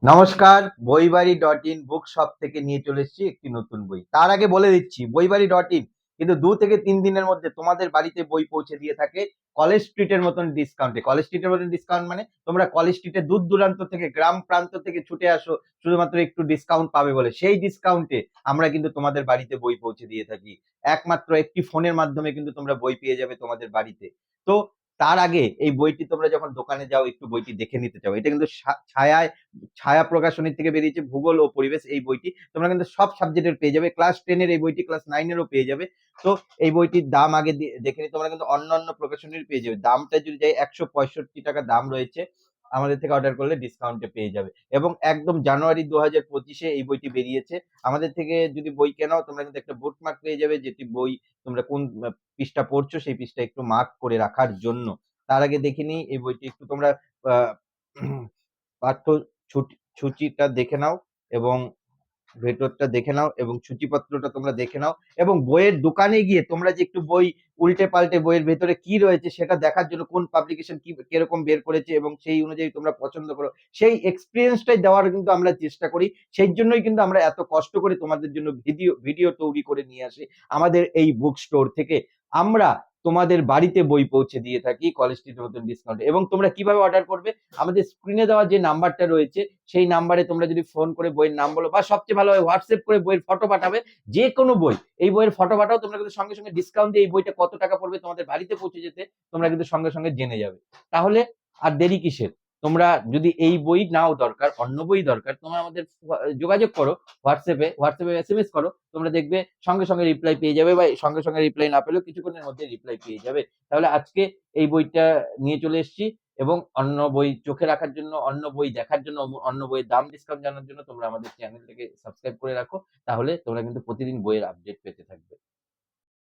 নমস্কার, বইবাড়ি.in book shop থেকে নিয়ে চলে এসেছি একটি নতুন বই। তার আগে বলে দিচ্ছি বইবাড়ি.in কিন্তু ২ থেকে ৩ দিনের মধ্যে তোমাদের বাড়িতে বই পৌঁছে দিয়ে থাকে কলেজ স্ট্রিটের মতন ডিসকাউন্টে। কলেজ স্ট্রিটের মতন ডিসকাউন্ট মানে তোমরা কলেজ স্ট্রিটে দূর দূরান্ত থেকে গ্রাম প্রান্ত থেকে ছুটে আসো শুধুমাত্র একটু ডিসকাউন্ট পাবে বলে। সেই ডিসকাউন্টে আমরা কিন্তু তোমাদের বাড়িতে বই পৌঁছে দিয়ে থাকি। একমাত্র একটি ফোনের মাধ্যমে কিন্তু তোমরা বই পেয়ে যাবে তোমাদের বাড়িতে। তো তার আগে এই বইটি তোমরা যখন দোকানে যাও একটু বইটি দেখে নিতে চাও। এটা কিন্তু ছায়া প্রকাশনী থেকে বেরিয়েছে ভূগোল ও পরিবেশ এই বইটি তোমরা কিন্তু সব সাবজেক্টের পেয়ে যাবে। ক্লাস 10 এর এই বইটি ক্লাস 9 এরও পেয়ে যাবে। তো এই বইটির দাম আগে দেখে নিই, তোমরা কিন্তু অন্যান্য প্রকাশনীর পেয়ে যাবে। দামটা যদি যাই 165 টাকা দাম রয়েছে, আমাদের থেকে অর্ডার করলে ডিসকাউন্টে পেয়ে যাবে। এবং একদম জানুয়ারি 2025-এ এই বইটি বেরিয়েছে। আমাদের থেকে যদি বই কেনাও তোমরা কিন্তু একটা বুকমার্ক পেয়ে যাবে, যেটি বই তোমরা কোন পৃষ্ঠা পড়ছো সেই পৃষ্ঠা একটু মার্ক করে রাখার জন্য। তার আগে দেখে নিই এই বইটি একটু তোমরা আহ পাঠ্য সূচিটা দেখে নাও এবং ভেতরটা দেখে নাও এবং সূচিপত্রটা তোমরা দেখে নাও এবং বইয়ের দোকানে গিয়ে তোমরা যে একটু বই উল্টে পাল্টে বইয়ের ভেতরে কি রয়েছে সেটা দেখার জন্য কোন পাবলিকেশন কি কিরকম বের করেছে এবং সেই অনুযায়ী তোমরা পছন্দ করো, সেই এক্সপিরিয়েন্সটাই দেওয়ার কিন্তু আমরা চেষ্টা করি। সেই জন্যই কিন্তু আমরা এত কষ্ট করে তোমাদের জন্য ভিডিও ভিডিও তৈরি করে নিয়ে আসি আমাদের এই বুক স্টোর থেকে। আমরা তোমাদের বাড়িতে বই পৌঁছে দিয়ে থাকি কলেজ স্ট্রিট মতন ডিসকাউন্টে। এবং তোমরা কিভাবে অর্ডার করবে, আমাদের স্ক্রিনে দেওয়া যে নাম্বারটা রয়েছে সেই নাম্বারে তোমরা যদি ফোন করে বইয়ের নাম বলো বা সবচেয়ে ভালো হয় হোয়াটসঅ্যাপ করে বইয়ের ফটো পাঠাবে, যে কোনো বই এই বইয়ের ফটো পাঠাও, তোমরা কিন্তু সঙ্গে সঙ্গে ডিসকাউন্ট দিয়ে এই বইটা কত টাকা পড়বে তোমাদের বাড়িতে পৌঁছে যেতে তোমরা কিন্তু সঙ্গে সঙ্গে জেনে যাবে। তাহলে আর দেরি কিসের? তোমরা যদি এই বই নাও দরকার, অন্য বই দরকার, তোমরা আমাদের যোগাযোগ করো হোয়াটসঅ্যাপে এসএমএস করো, তোমরা দেখবে সঙ্গে সঙ্গে রিপ্লাই পেয়ে যাবে বা সঙ্গে সঙ্গে রিপ্লাই না পেলেও কিছুক্ষণের মধ্যে রিপ্লাই পেয়ে যাবে। তাহলে আজকে এই বইটা নিয়ে চলে এসেছি এবং অন্য বই চোখে রাখার জন্য, অন্য বই দেখার জন্য, অন্য বইয়ের দাম ডিসকাউন্ট জানার জন্য তোমরা আমাদের চ্যানেলটাকে সাবস্ক্রাইব করে রাখো। তাহলে তোমরা কিন্তু প্রতিদিন বইয়ের আপডেট পেতে থাকবে।